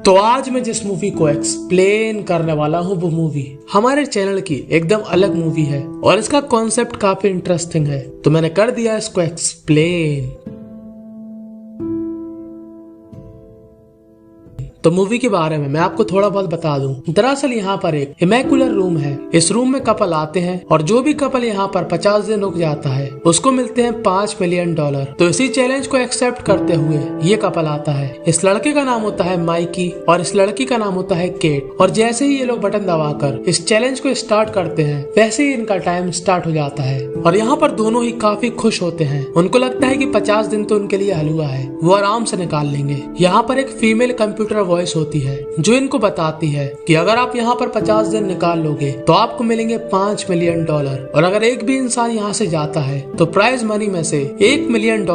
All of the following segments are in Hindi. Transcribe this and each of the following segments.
तो आज मैं जिस मूवी को एक्सप्लेन करने वाला हूँ वो मूवी हमारे चैनल की एकदम अलग मूवी है और इसका कॉन्सेप्ट काफी इंटरेस्टिंग है, तो मैंने कर दिया इसको एक्सप्लेन। तो मूवी के बारे में मैं आपको थोड़ा बहुत बता दूं। दरअसल यहाँ पर एक इमैकुलर रूम है। इस रूम में कपल आते हैं और जो भी कपल यहाँ पर 50 दिन रुक जाता है उसको मिलते हैं $5 मिलियन। तो इसी चैलेंज को एक्सेप्ट करते हुए ये कपल आता है। इस लड़के का नाम होता है माइकी और इस लड़की का नाम होता है केट। और जैसे ही ये लोग बटन दबाकर इस चैलेंज को स्टार्ट करते हैं वैसे ही इनका टाइम स्टार्ट हो जाता है और यहाँ पर दोनों ही काफी खुश होते हैं। उनको लगता है कि 50 दिन तो उनके लिए हलवा है, वो आराम से निकाल लेंगे। यहाँ पर एक फीमेल कंप्यूटर वॉइस होती है जो इनको बताती है कि अगर आप यहाँ पर 50 दिन निकाल लोगे तो आपको मिलेंगे $5 मिलियन और अगर एक भी इंसान यहाँ से जाता है तो प्राइज मनी में से $1 मिलियन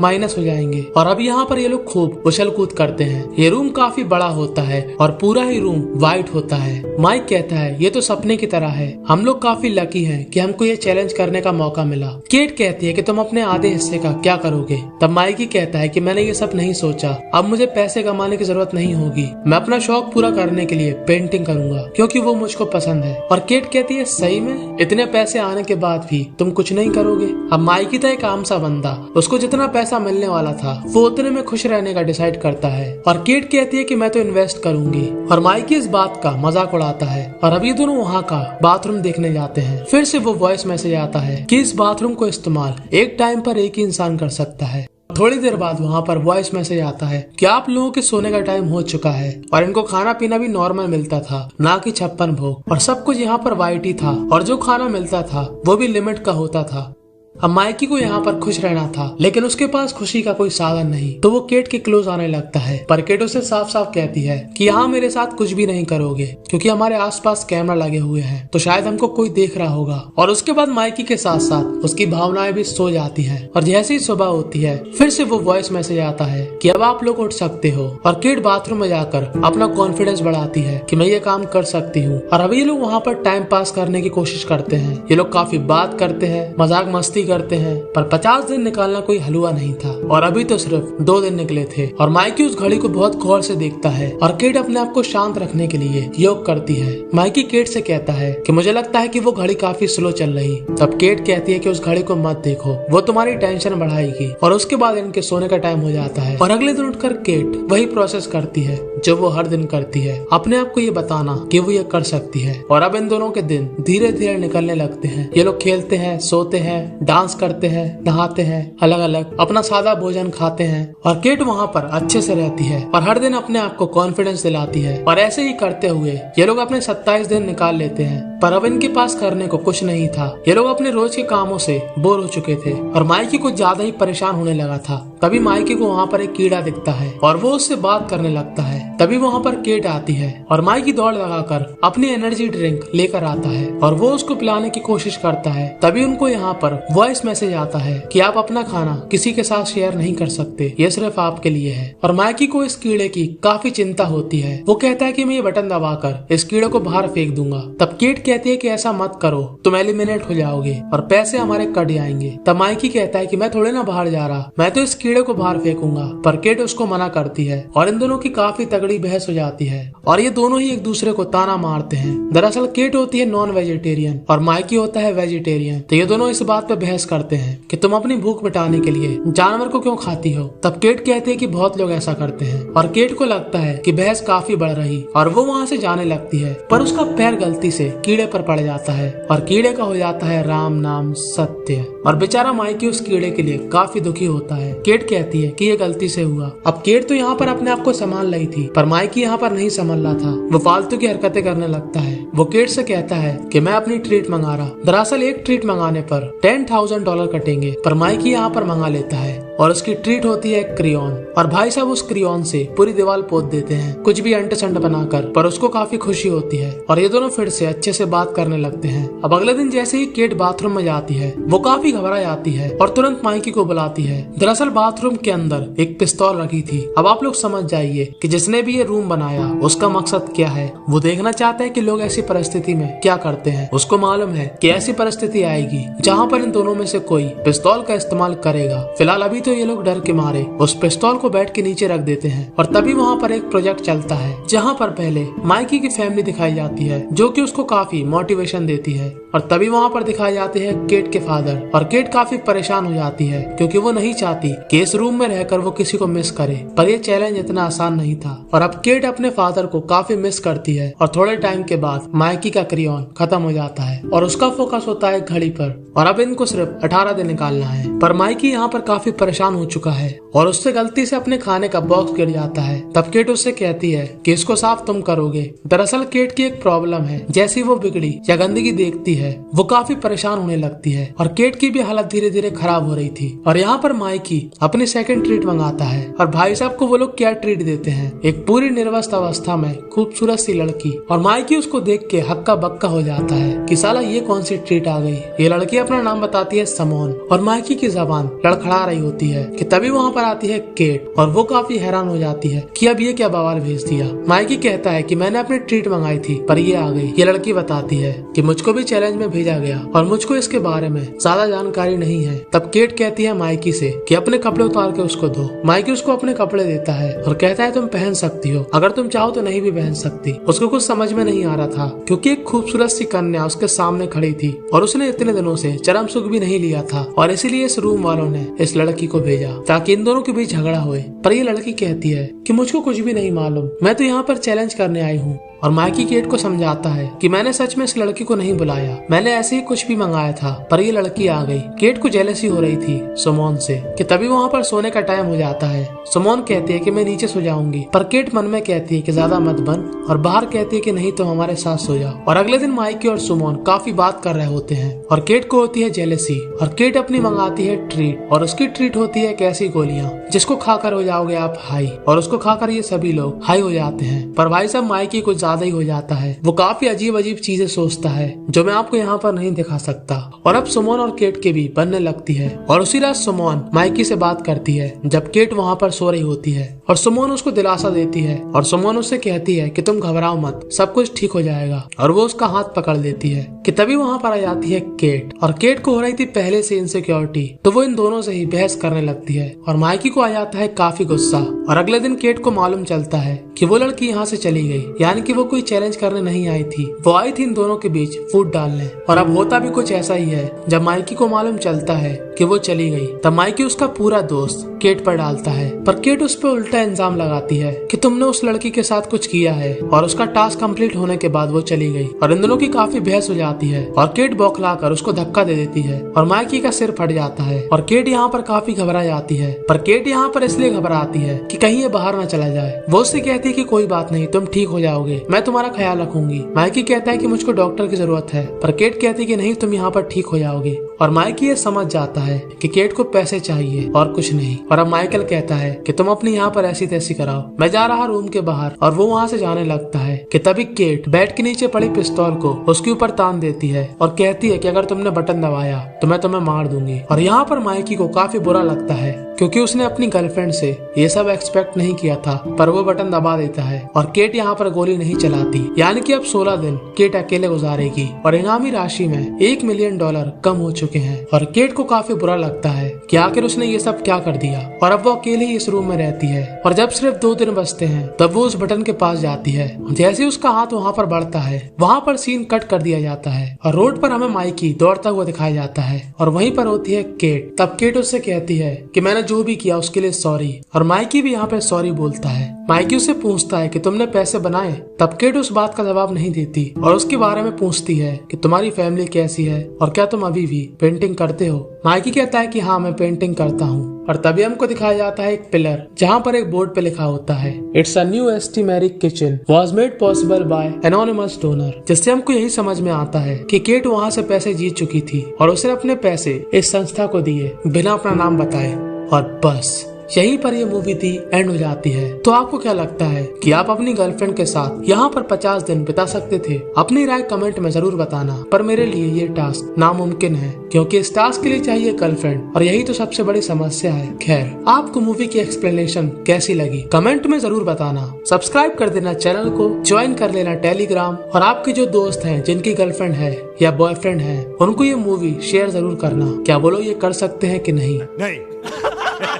माइनस हो जाएंगे। और अब यहाँ पर ये लोग खूब उछल कूद करते हैं। ये रूम काफी बड़ा होता है और पूरा ही रूम व्हाइट होता है। माइक कहता है ये तो सपने की तरह है, हम लोग काफी लकी हैं कि हमको ये चैलेंज करने का मौका मिला। केट कहती है कि तुम अपने आधे हिस्से का क्या करोगे? तब माइकी कहता है कि मैंने ये सब नहीं सोचा, अब मुझे पैसे कमाने की जरूरत नहीं होगी, मैं अपना शौक पूरा करने के लिए पेंटिंग करूंगा क्योंकि वो मुझको पसंद है। और केट कहती है सही में इतने पैसे आने के बाद भी तुम कुछ नहीं करोगे? अब माइकी था एक आम सा बंदा, उसको जितना पैसा मिलने वाला था वो उतने में खुश रहने का डिसाइड करता है। और केट कहती है कि मैं तो इन्वेस्ट करूंगी और माइकी इस बात का मजाक उड़ाता है। और अभी दोनों वहाँ का बाथरूम देखने जाते हैं। फिर से वो वॉइस मैसेज आता है कि इस बाथरूम को इस्तेमाल एक टाइम पर एक ही इंसान कर सकता है। थोड़ी देर बाद वहाँ पर वॉइस मैसेज आता है कि आप लोगों के सोने का टाइम हो चुका है। और इनको खाना पीना भी नॉर्मल मिलता था, ना कि 56 भोग। और सब कुछ यहाँ पर वाइट ही था और जो खाना मिलता था वो भी लिमिट का होता था। अब माइकी को यहाँ पर खुश रहना था लेकिन उसके पास खुशी का कोई साधन नहीं, तो वो केट के क्लोज आने लगता है। पर केट उसे साफ साफ कहती है कि यहाँ मेरे साथ कुछ भी नहीं करोगे क्योंकि हमारे आसपास कैमरा लगे हुए हैं तो शायद हमको कोई देख रहा होगा। और उसके बाद माइकी के साथ साथ उसकी भावनाएं भी सो जाती है। और जैसे ही सुबह होती है फिर से वो वॉइस मैसेज आता है कि अब आप लोग उठ सकते हो। और केट बाथरूम में जाकर अपना कॉन्फिडेंस बढ़ाती है कि मैं ये काम कर सकती हूँ। और अभी ये लोग वहाँ पर टाइम पास करने की कोशिश करते हैं। ये लोग काफी बात करते हैं, मजाक मस्ती करते हैं, पर 50 दिन निकालना कोई हलवा नहीं था और अभी तो सिर्फ 2 दिन निकले थे। और माइकी उस घड़ी को बहुत गौर से देखता है और केट अपने आप को शांत रखने के लिए योग करती है। माइकी केट से कहता है कि मुझे लगता है कि वो घड़ी काफी स्लो चल रही। तब केट कहती है कि उस घड़ी को मत देखो, वो तुम्हारी टेंशन बढ़ाएगी। और उसके बाद इनके सोने का टाइम हो जाता है और अगले दिन उठकर केट वही प्रोसेस करती है जो वो हर दिन करती है, अपने आप को ये बताना कि वो ये कर सकती है। और अब इन दोनों के दिन धीरे धीरे निकलने लगते हैं। ये लोग खेलते हैं, सोते हैं, डांस करते हैं, नहाते हैं, अलग अलग अपना सादा भोजन खाते हैं। और केट वहाँ पर अच्छे से रहती है और हर दिन अपने आप को कॉन्फिडेंस दिलाती है। और ऐसे ही करते हुए ये लोग अपने 27 दिन निकाल लेते हैं। पर अब इनके पास करने को कुछ नहीं था। ये लोग अपने रोज के कामों से बोर हो चुके थे और माइकी को ज्यादा ही परेशान होने लगा था। तभी माइकी को वहाँ पर एक कीड़ा दिखता है और वो उससे बात करने लगता है। तभी वहाँ पर केट आती है और माइकी दौड़ लगाकर अपनी एनर्जी ड्रिंक लेकर आता है और वो उसको पिलाने की कोशिश करता है। तभी उनको यहाँ पर वॉइस मैसेज आता है कि आप अपना खाना किसी के साथ शेयर नहीं कर सकते, ये सिर्फ आपके लिए है। और माइकी को इस कीड़े की काफी चिंता होती है। वो कहता है कि मैं ये बटन दबाकर इस कीड़े को बाहर फेंक दूंगा। तब केट कहती है कि ऐसा मत करो, तुम एलिमिनेट हो जाओगे और पैसे हमारे कट जाएंगे। तब माइकी कहता है कि मैं थोड़े ना बाहर जा रहा, मैं तो इस कीड़े को बाहर फेंकूंगा। पर केट उसको मना करती है और इन दोनों की काफी तगड़ी बहस हो जाती है और ये दोनों ही एक दूसरे को ताना मारते हैं। दरअसल केट होती है नॉन वेजिटेरियन और माइकी होता है वेजिटेरियन। तो ये दोनों इस बात पे बहस करते हैं कि तुम अपनी भूख मिटाने के लिए जानवर को क्यों खाती हो। तब केट कहती है कि बहुत लोग ऐसा करते हैं। और केट को लगता है कि बहस काफी बढ़ रही और वो वहाँ से जाने लगती है। पर उसका पैर गलती से कीड़े पर पड़ जाता है और कीड़े का हो जाता है राम नाम सत्य। और बेचारा माइकी उस कीड़े के लिए काफी दुखी होता है। केट कहती है कि ये गलती से हुआ। अब केट तो यहाँ पर अपने आप को संभाल रही थी पर माइकी यहाँ पर नहीं संभाल रहा था। वो फालतू की हरकतें करने लगता है। वो केट से कहता है कि मैं अपनी ट्रीट मंगा रहा। दरअसल एक ट्रीट मंगाने पर $10,000 कटेंगे। पर माइकी यहाँ पर मंगा लेता है और उसकी ट्रीट होती है क्रियॉन। और भाई साहब उस क्रियॉन से पूरी दीवार पोत देते हैं कुछ भी अंट संट बनाकर। पर उसको काफी खुशी होती है और ये दोनों फिर से अच्छे से बात करने लगते हैं। अब अगले दिन जैसे ही केट बाथरूम में जाती है वो काफी घबरा जाती है और तुरंत माइकी को बुलाती है। दरअसल बाथरूम के अंदर एक पिस्तौल रखी थी। अब आप लोग समझ जाइए कि जिसने भी ये रूम बनाया उसका मकसद क्या है। वो देखना चाहता है कि लोग ऐसी परिस्थिति में क्या करते हैं। उसको मालूम है कि ऐसी परिस्थिति आएगी जहाँ पर इन दोनों में से कोई पिस्तौल का इस्तेमाल करेगा। फिलहाल अभी होते हुए ये लोग डर के मारे उस पिस्तौल को बेड के नीचे रख देते हैं और तभी वहाँ पर एक प्रोजेक्ट चलता है जहाँ पर पहले माइकी की फैमिली दिखाई जाती है जो कि उसको काफी मोटिवेशन देती है और तभी वहाँ पर दिखाए जाते हैं केट के फादर और केट काफी परेशान हो जाती है क्योंकि वो नहीं चाहती कि इस रूम में रहकर वो किसी को मिस करे, पर ये चैलेंज इतना आसान नहीं था और अब केट अपने फादर को काफी मिस करती है और थोड़े टाइम के बाद माइकी का क्रेयॉन खत्म हो जाता है और उसका फोकस होता है घड़ी पर और अब इनको सिर्फ 18 दिन निकालना है। पर माइकी यहाँ पर काफी परेशान हो चुका है और उससे गलती से अपने खाने का बॉक्स गिर जाता है। तब केट उससे कहती है कि इसको साफ तुम करोगे। दरअसल केट की एक प्रॉब्लम है, जैसी वो बिगड़ी या गंदगी देखती है वो काफी परेशान होने लगती है और केट की भी हालत धीरे धीरे खराब हो रही थी। और यहाँ पर माइकी अपनी सेकंड ट्रीट मंगाता है और भाई साहब को वो लोग क्या ट्रीट देते हैं, एक पूरी निर्वस्त अवस्था में खूबसूरत सी लड़की। और माइकी उसको देख के हक्का बक्का हो जाता है कि साला ये कौन सी ट्रीट आ गई। ये लड़की अपना नाम बताती है समोन और माइकी की जबान लड़खड़ा रही होती है कि तभी वहाँ पर आती है केट और वो काफी हैरान हो जाती है कि अब ये क्या बवाल भेज दिया। माइकी कहता है कि मैंने अपनी ट्रीट मंगाई थी पर ये आ गई। ये लड़की बताती है कि मुझको भी चैलेंज में भेजा गया और मुझको इसके बारे में ज्यादा जानकारी नहीं है। तब केट कहती है माइकी से कि अपने कपड़े उतार के उसको दो। माइकी उसको अपने कपड़े देता है और कहता है तुम पहन सकती हो, अगर तुम चाहो तो नहीं भी पहन सकती। उसको कुछ समझ में नहीं आ रहा था क्योंकि एक खूबसूरत सी कन्या उसके सामने खड़ी थी और उसने इतने दिनों से चरम सुख भी नहीं लिया था और इसीलिए इस रूम वालों ने इस लड़की को भेजा ताकि इन दोनों के बीच झगड़ा होए। पर ये लड़की कहती है कि मुझको कुछ भी नहीं मालूम, मैं तो यहाँ पर चैलेंज करने आई हूँ। और माइकी केट को समझाता है कि मैंने सच में इस लड़की को नहीं बुलाया, मैंने ऐसे ही कुछ भी मंगाया था पर ये लड़की आ गई। केट को जेलसी हो रही थी सुमोन से कि तभी वहाँ पर सोने का टाइम हो जाता है। सुमोन कहती है कि मैं नीचे सो जाऊंगी पर केट मन में कहती है कि ज्यादा मत बन और बाहर कहती है कि नहीं तो हमारे साथ सो जाओ। और अगले दिन माइकी और सुमोन काफी बात कर रहे होते हैं और केट को होती है जेलसी और केट अपनी मंगाती है ट्रीट और उसकी ट्रीट होती है एक ऐसी गोलियां जिसको खाकर हो जाओगे आप हाई और उसको खाकर ये सभी लोग हाई हो जाते हैं। पर भाई साहब माइकी कुछ ज्यादा ही हो जाता है, वो काफी अजीब अजीब चीजें सोचता है जो मैं आपको यहाँ पर नहीं दिखा सकता। और अब सुमोन और केट के भी बनने लगती है और उसी रात सुमोन माइकी से बात करती है जब केट वहाँ पर सो रही होती है और सुमोन उसको दिलासा देती है और सुमोन उससे कहती है कि तुम घबराओ मत, सब कुछ ठीक हो जाएगा। और वो उसका हाथ पकड़ लेती है कि तभी वहाँ पर आ जाती है केट और केट को हो रही थी पहले से इनसिक्योरिटी, तो वो इन दोनों से ही बहस करने लगती है और माइकी को आ जाता है काफी गुस्सा। और अगले दिन केट को मालूम चलता है कि वो लड़की यहाँ से चली गई, यानी कि वो कोई चैलेंज करने नहीं आई थी, वो आई थी इन दोनों के बीच फूट डालने। और अब होता भी कुछ ऐसा ही है, जब माइकी को मालूम चलता है कि वो चली गई तब माइकी उसका पूरा दोस्त केट पर डालता है, पर केट उस पर उल्टा इल्जाम लगाती है कि तुमने उस लड़की के साथ कुछ किया है। और उसका टास्क कंप्लीट होने के बाद वो चली गई और इन दोनों की काफी बहस हो जाती है और केट बौखलाकर उसको धक्का दे देती है और माइकी का सिर फट जाता है और केट यहाँ पर काफी घबरा जाती है। पर केट यहाँ पर इसलिए घबराती है कि कहीं ये बाहर न चला जाए। वो उससे कहती है कि कोई बात नहीं, तुम ठीक हो जाओगे, मैं तुम्हारा ख्याल रखूंगी। माइकी कहता है कि मुझको डॉक्टर की जरूरत है, पर केट कहती है कि नहीं, तुम यहाँ पर ठीक हो जाओगे। और माइकी ये समझ जाता है कि केट को पैसे चाहिए और कुछ नहीं। और अब माइकल कहता है कि तुम अपनी यहाँ पर ऐसी तैसी कराओ, मैं जा रहा रूम के बाहर। और वो वहाँ से जाने लगता है कि तभी केट बेड के नीचे पड़ी पिस्तौल को उसके ऊपर तान देती है और कहती है कि अगर तुमने बटन दबाया तो मैं तुम्हें मार दूंगी। और यहाँ पर माइकी को काफी बुरा लगता है क्योंकि उसने अपनी गर्लफ्रेंड से ये सब एक्सपेक्ट नहीं किया था, पर वो बटन दबा देता है और केट यहाँ पर गोली नहीं चलाती, यानी कि अब 16 दिन केट अकेले गुजारेगी और इनामी राशि में $1 मिलियन कम हो चुके हैं। और केट को काफी बुरा लगता है कि आखिर उसने ये सब क्या कर दिया और अब वो अकेले ही इस रूम में रहती है। और जब सिर्फ 2 दिन बचते हैं तब वो उस बटन के पास जाती है। जैसे उसका हाथ वहाँ पर बढ़ता है वहाँ पर सीन कट कर दिया जाता है और रोड पर हमें माइकी दौड़ता हुआ दिखाया जाता है और वहीं पर होती है केट। तब केट उससे कहती है कि मैंने जो भी किया उसके लिए सॉरी, और माइकी भी यहाँ पे सॉरी बोलता है। माइकी उससे पूछता है कि तुमने पैसे बनाए, तब केट उस बात का जवाब नहीं देती और उसके बारे में पूछती है कि तुम्हारी फैमिली कैसी है और क्या तुम अभी भी पेंटिंग करते हो। माइकी कहता है कि हाँ, मैं पेंटिंग करता हूँ। और तभी हमको दिखाया जाता है एक पिलर जहाँ पर एक बोर्ड पे लिखा होता है it's a new asymmetric kitchen was made possible by anonymous donor, जिससे हमको यही समझ में आता है कि केट वहाँ से पैसे जीत चुकी थी और उसने अपने पैसे इस संस्था को दिए बिना अपना नाम बताए। और बस यहीं पर ये मूवी थी एंड हो जाती है। तो आपको क्या लगता है कि आप अपनी गर्लफ्रेंड के साथ यहाँ पर 50 दिन बिता सकते थे? अपनी राय कमेंट में जरूर बताना, पर मेरे लिए ये टास्क नामुमकिन है क्योंकि इस टास्क के लिए चाहिए गर्लफ्रेंड और यही तो सबसे बड़ी समस्या है। खैर, आपको मूवी की एक्सप्लेनेशन कैसी लगी कमेंट में जरूर बताना। सब्सक्राइब कर देना चैनल को, ज्वाइन कर लेना टेलीग्राम, और आपके जो दोस्त हैं जिनकी गर्लफ्रेंड है या बॉयफ्रेंड है उनको ये मूवी शेयर जरूर करना। क्या बोलो, ये कर सकते हैं कि नहीं?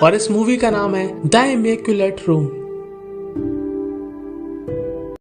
और इस मूवी का नाम है द इमेक्युलेट रूम।